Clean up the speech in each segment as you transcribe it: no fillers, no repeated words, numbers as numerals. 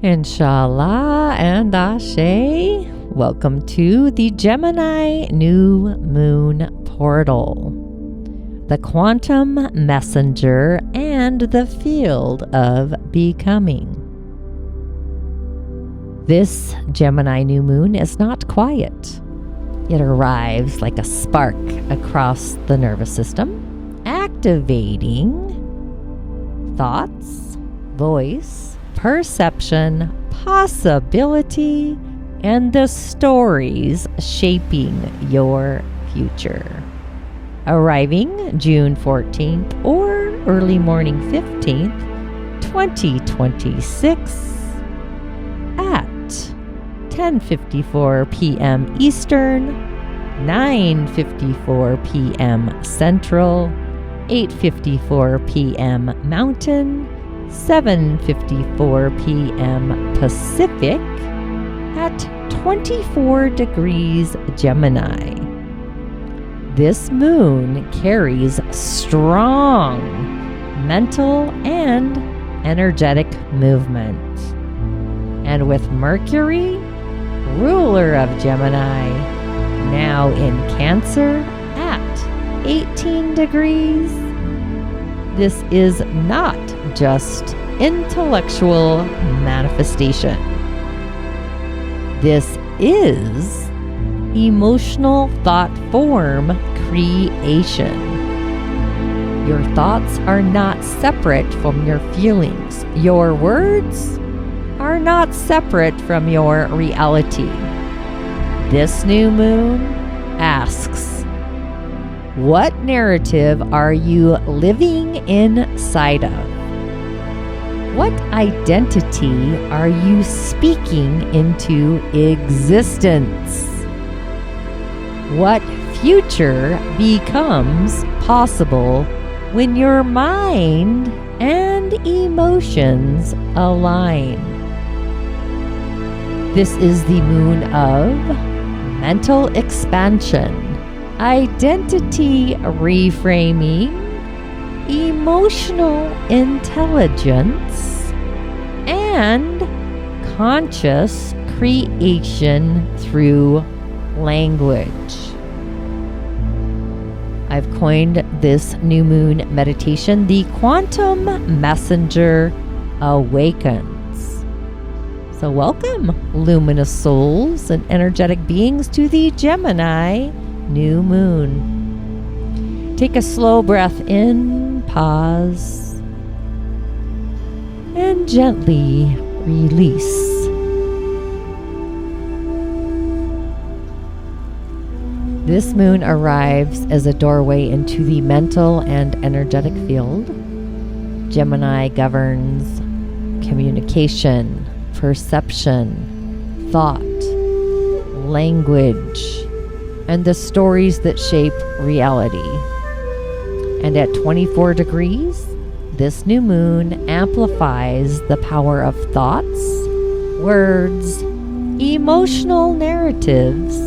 Inshallah and Ashe. Welcome to the Gemini New Moon Portal, the quantum messenger and the field of becoming. This Gemini New Moon is not quiet. It arrives like a spark across the nervous system, activating thoughts, voice, perception, possibility, and the stories shaping your future. Arriving June 14th or early morning 15th, 2026 at 10:54 p.m. Eastern, 9:54 p.m. Central, 8:54 p.m. Mountain, 7:54 p.m. Pacific at 24 degrees Gemini. This moon carries strong mental and energetic movement. And with Mercury, ruler of Gemini, now in Cancer at 18 degrees, this is not just intellectual manifestation. This is emotional thought form creation. Your thoughts are not separate from your feelings. Your words are not separate from your reality. This new moon asks, what narrative are you living inside of? What identity are you speaking into existence? What future becomes possible when your mind and emotions align? This is the moon of mental expansion, identity reframing, emotional intelligence, and conscious creation through language. I've coined this new moon meditation the Quantum Messenger Awakens. So welcome, luminous souls and energetic beings, to the Gemini New Moon. Take a slow breath in, pause, and gently release. This moon arrives as a doorway into the mental and energetic field. Gemini governs communication, perception, thought, language, and the stories that shape reality. And at 24 degrees, this new moon amplifies the power of thoughts, words, emotional narratives,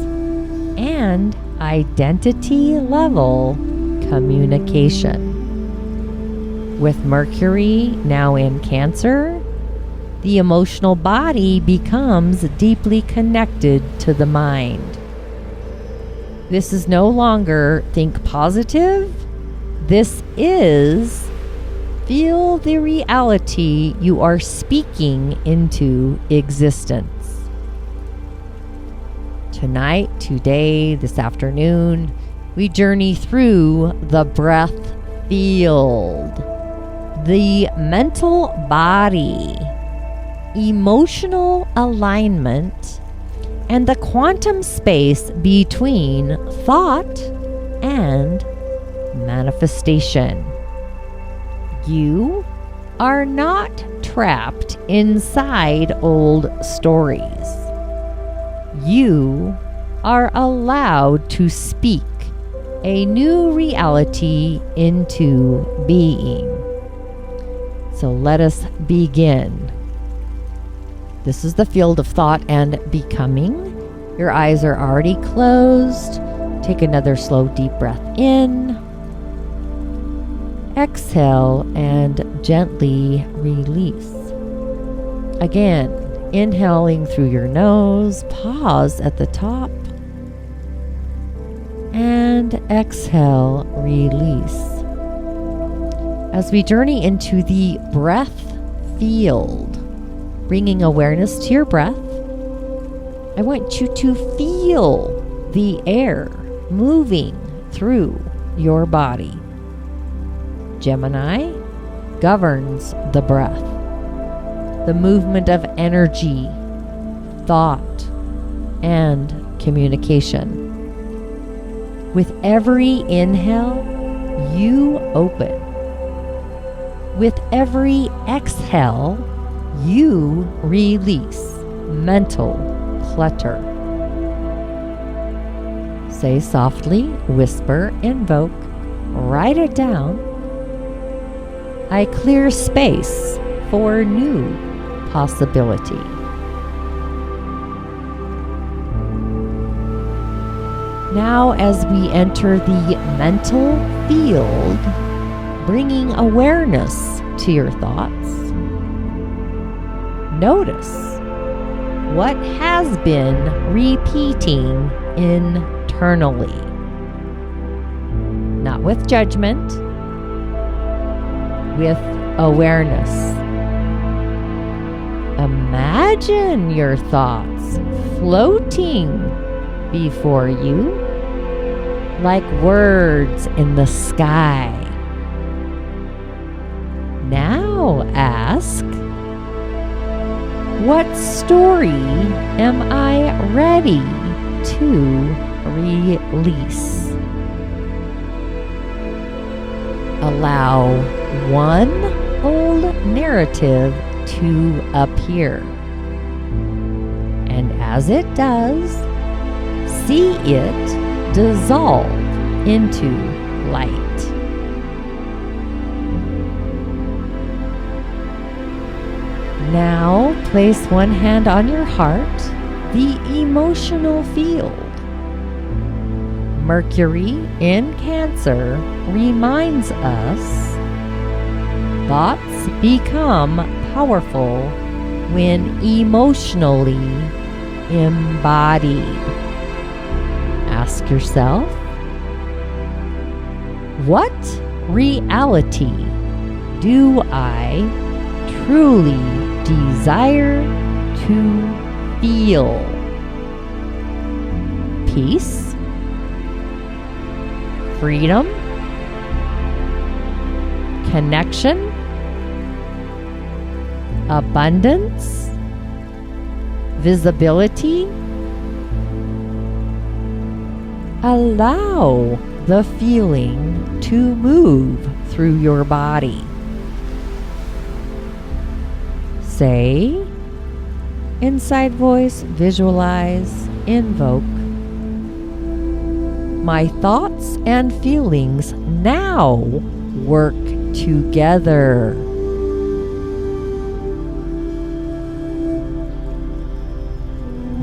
and identity level communication. With Mercury now in Cancer, the emotional body becomes deeply connected to the mind. This is no longer think positive. This is feel the reality you are speaking into existence. Tonight, today, this afternoon, we journey through the breath field, the mental body, emotional alignment, and the quantum space between thought and manifestation. You are not trapped inside old stories. You are allowed to speak a new reality into being. So let us begin. This is the field of thought and becoming. Your eyes are already closed. Take another slow, deep breath in. Exhale and gently release. Again, Inhaling through your nose, pause at the top, and exhale, release. As we journey into the breath field, bringing awareness to your breath, I want you to feel the air moving through your body. Gemini governs the breath, the movement of energy, thought, and communication. With every inhale, you open. With every exhale, you release mental clutter. Say softly, whisper, invoke, write it down. I clear space for new possibility. Now, as we enter the mental field, bringing awareness to your thoughts, notice what has been repeating internally. Not with judgment, with awareness. Imagine your thoughts floating before you like words in the sky. Now ask, what story am I ready to release? Allow one old narrative to appear. And as it does, see it dissolve into light. Now place one hand on your heart, the emotional field. Mercury in Cancer reminds us thoughts become powerful when emotionally embodied. Ask yourself, what reality do I truly desire to feel? Peace, freedom, connection, abundance, visibility. Allow the feeling to move through your body. Say, inside voice, visualize, invoke. My thoughts and feelings now work together.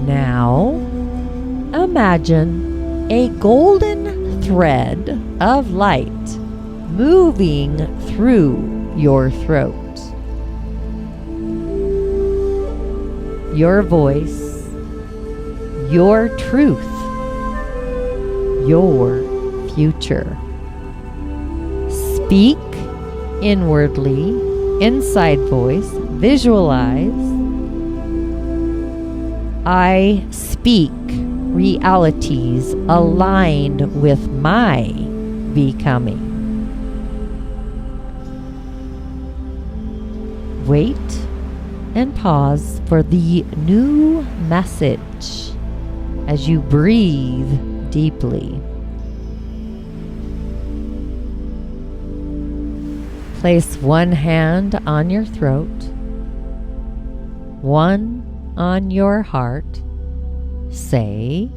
Now, imagine a golden thread of light moving through your throat. Your voice, your truth, your future. Speak inwardly, inside voice, visualize. I speak realities aligned with my becoming. Wait and pause for the new message as you breathe deeply. Place one hand on your throat, one on your heart. Say,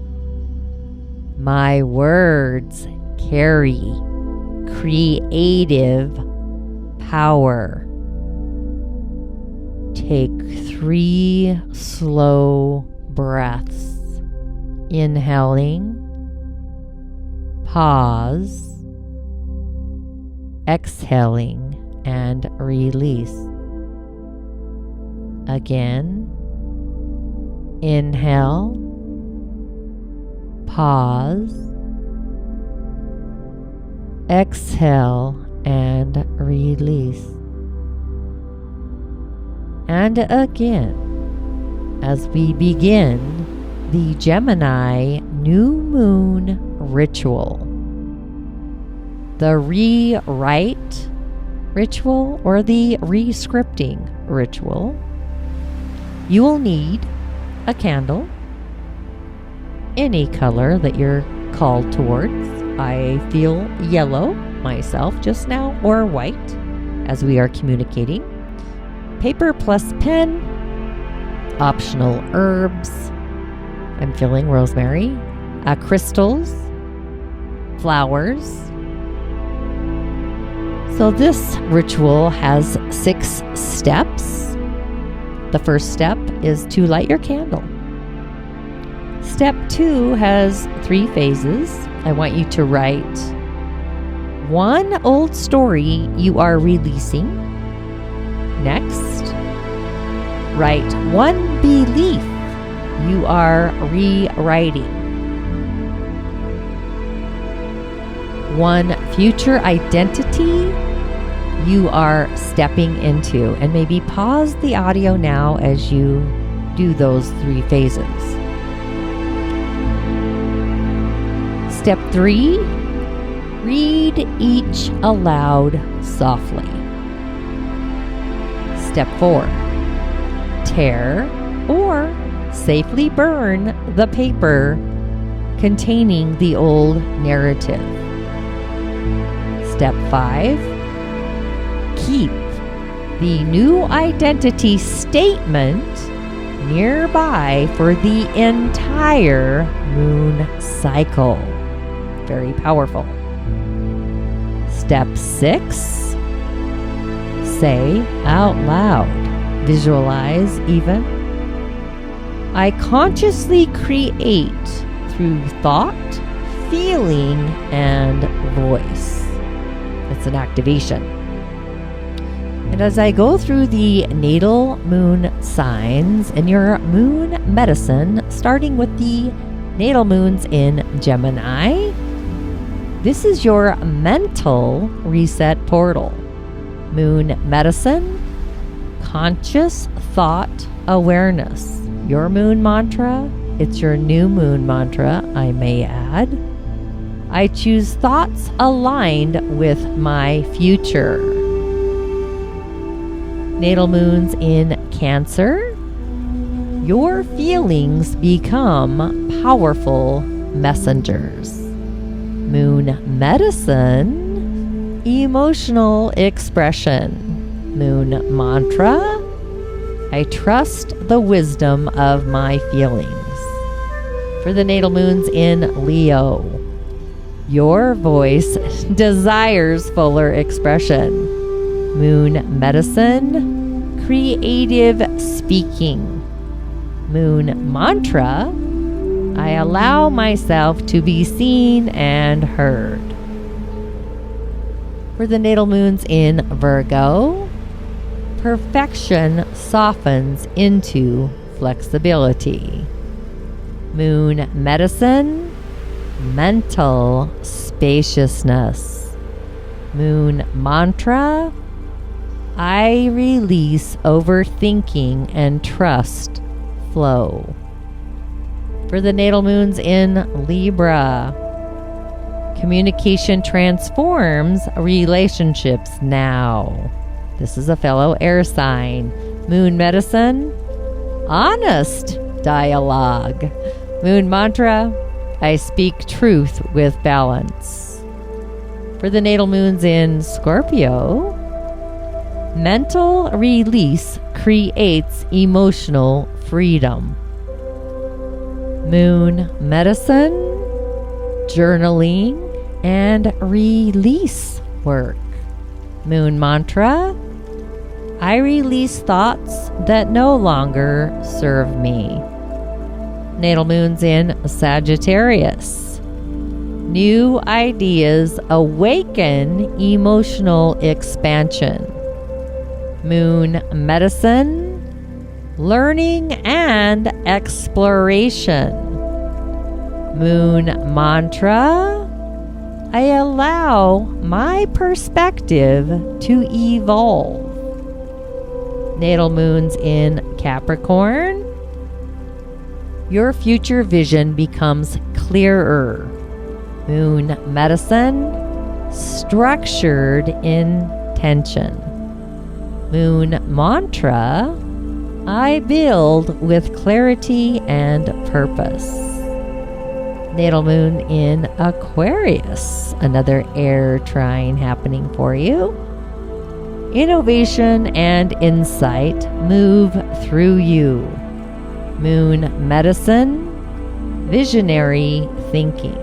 my words carry creative power. Take 3 slow breaths. Inhaling, pause, exhaling, and release. Again, Inhale, pause, exhale, and release. And again, as we begin the Gemini New Moon Ritual, the ReWrite ritual or the re-scripting ritual, you will need a candle, any color that you're called towards. I feel yellow myself just now, or white, as we are communicating. Paper plus pen, optional herbs. I'm feeling rosemary, crystals, flowers. So this ritual has 6 steps. The first step is to light your candle. Step 2 has 3 phases. I want you to write one old story you are releasing. Next, write one belief you are rewriting. One future identity you are stepping into. And maybe pause the audio now as you do those 3 phases. Step 3, read each aloud softly. Step 4, tear or safely burn the paper containing the old narrative. Step 5, keep the new identity statement nearby for the entire moon cycle. Very powerful. Step 6, say out loud, visualize even. I consciously create through thought, feeling, and voice. It's an activation. And as I go through the natal moon signs and your moon medicine, starting with the natal moons in Gemini, this is your mental reset portal. Moon medicine, conscious thought awareness. Your moon mantra, it's your new moon mantra, I may add. I choose thoughts aligned with my future. Natal moons in Cancer, your feelings become powerful messengers. Moon medicine, emotional expression. Moon mantra, I trust the wisdom of my feelings. For the natal moons in Leo, your voice desires fuller expression. Moon medicine, creative speaking. Moon mantra, I allow myself to be seen and heard. For the natal moons in Virgo, perfection softens into flexibility. Moon medicine, mental spaciousness. Moon mantra, I release overthinking and trust flow. For the natal moons in Libra, communication transforms relationships now. This is a fellow air sign. Moon medicine, honest dialogue. Moon mantra, I speak truth with balance. For the natal moons in Scorpio, mental release creates emotional freedom. Moon medicine, journaling, and release work. Moon mantra, I release thoughts that no longer serve me. Natal moons in Sagittarius, new ideas awaken emotional expansion. Moon medicine, learning and exploration. Moon mantra: I allow my perspective to evolve. Natal moons in Capricorn. Your future vision becomes clearer. Moon medicine: structured intention. Moon mantra: I build with clarity and purpose. Natal moon in Aquarius, another air trine happening for you. Innovation and insight move through you. Moon medicine: visionary thinking.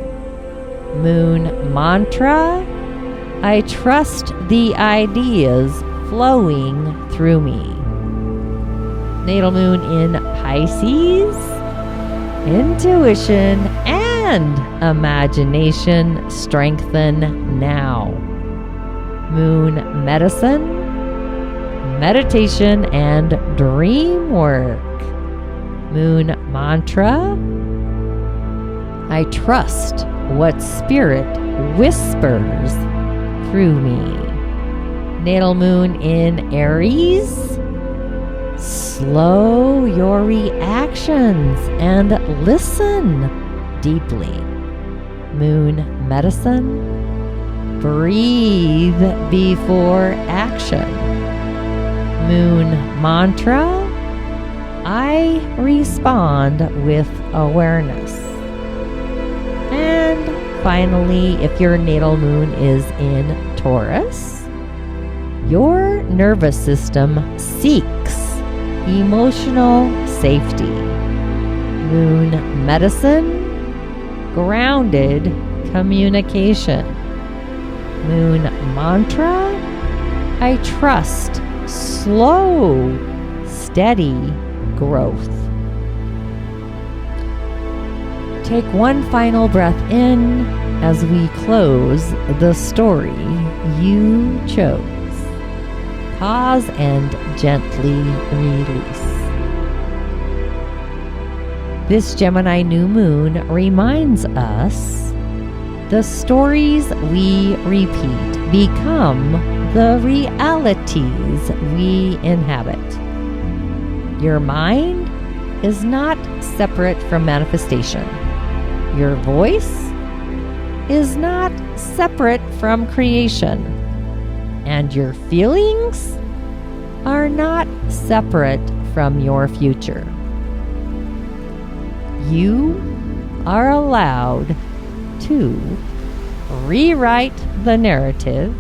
Moon mantra: I trust the ideas flowing through me. Natal moon in Pisces. Intuition and imagination strengthen now. Moon medicine: meditation and dream work. Moon mantra: I trust what spirit whispers through me. Natal moon in Aries. Slow your reactions and listen deeply. Moon medicine: breathe before action. Moon mantra: I respond with awareness. And finally, if your natal moon is in Taurus, your nervous system seeks emotional safety. Moon medicine: grounded communication. Moon mantra: I trust slow, steady growth. Take one final breath in as we close the story you chose. Pause and gently release. This Gemini new moon reminds us the stories we repeat become the realities we inhabit. Your mind is not separate from manifestation. Your voice is not separate from creation. And your feelings are not separate from your future. You are allowed to rewrite the narrative,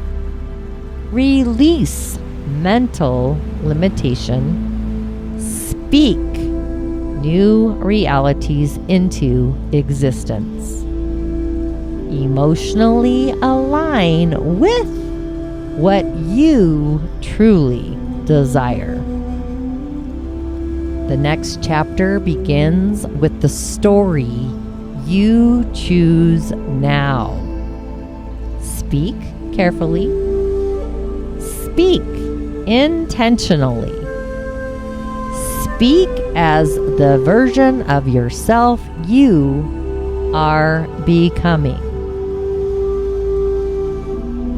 release mental limitation, speak new realities into existence. Emotionally align with what you truly desire. The next chapter begins with the story you choose now. Speak carefully. Speak intentionally. Speak as the version of yourself you are becoming.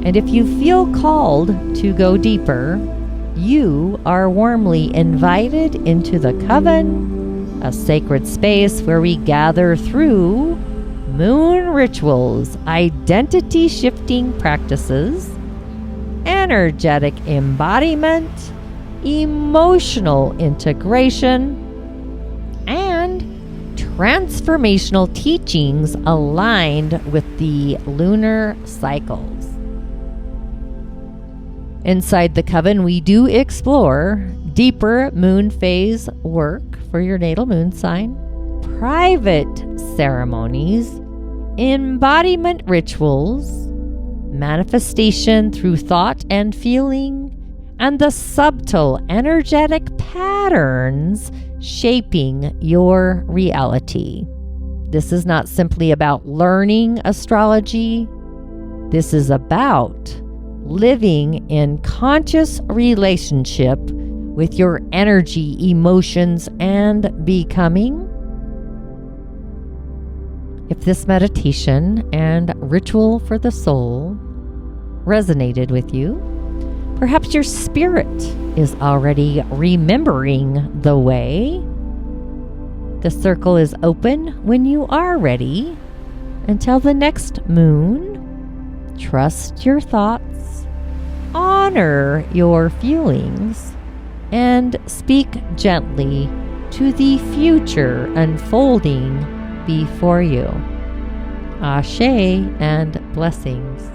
And if you feel called to go deeper, you are warmly invited into the Coven, a sacred space where we gather through moon rituals, identity-shifting practices, energetic embodiment, emotional integration, and transformational teachings aligned with the lunar cycles. Inside the Coven, we do explore deeper moon phase work for your natal moon sign, private ceremonies, embodiment rituals, manifestation through thought and feeling, and the subtle energetic patterns shaping your reality. This is not simply about learning astrology. This is about living in conscious relationship with your energy, emotions, and becoming. If this meditation and ritual for the soul resonated with you, perhaps your spirit is already remembering the way. The circle is open when you are ready. Until the next moon, trust your thoughts, honor your feelings, and speak gently to the future unfolding before you. Ashe and blessings.